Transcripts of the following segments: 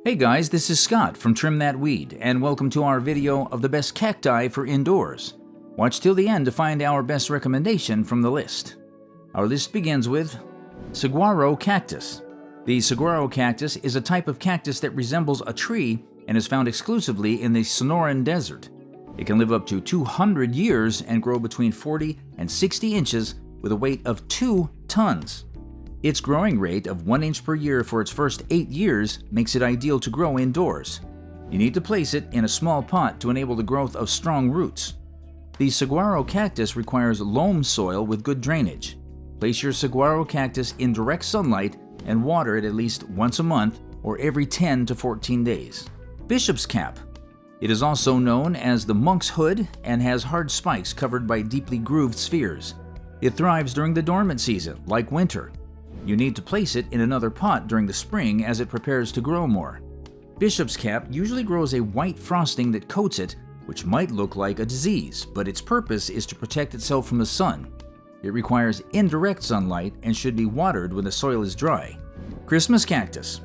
Hey guys, this is Scott from Trim That Weed, and welcome to our video of the best cacti for indoors. Watch till the end to find our best recommendation from the list. Our list begins with Saguaro cactus. The saguaro cactus is a type of cactus that resembles a tree and is found exclusively in the Sonoran Desert. It can live up to 200 years and grow between 40 and 60 inches with a weight of 2 tons. Its growing rate of 1 inch per year for its first 8 years makes it ideal to grow indoors. You need to place it in a small pot to enable the growth of strong roots. The saguaro cactus requires loam soil with good drainage. Place your saguaro cactus in direct sunlight and water it at least once a month or every 10 to 14 days. Bishop's cap. It is also known as the monk's hood and has hard spikes covered by deeply grooved spheres. It thrives during the dormant season, like winter. You need to place it in another pot during the spring as it prepares to grow more. Bishop's cap usually grows a white frosting that coats it, which might look like a disease, but its purpose is to protect itself from the sun. It requires indirect sunlight and should be watered when the soil is dry. Christmas cactus.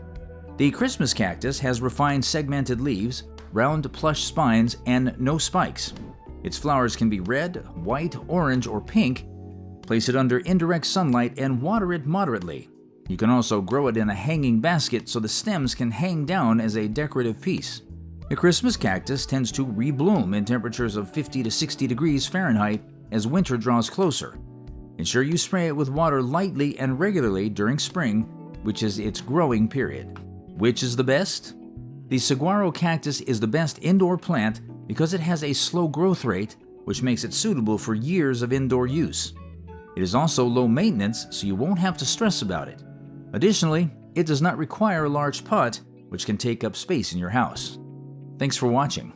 The Christmas cactus has refined segmented leaves, round plush spines, and no spikes. Its flowers can be red, white, orange, or pink. Place it under indirect sunlight and water it moderately. You can also grow it in a hanging basket so the stems can hang down as a decorative piece. The Christmas cactus tends to rebloom in temperatures of 50 to 60 degrees Fahrenheit as winter draws closer. Ensure you spray it with water lightly and regularly during spring, which is its growing period. Which is the best? The saguaro cactus is the best indoor plant because it has a slow growth rate, which makes it suitable for years of indoor use. It is also low maintenance, so you won't have to stress about it. Additionally, it does not require a large pot, which can take up space in your house. Thanks for watching.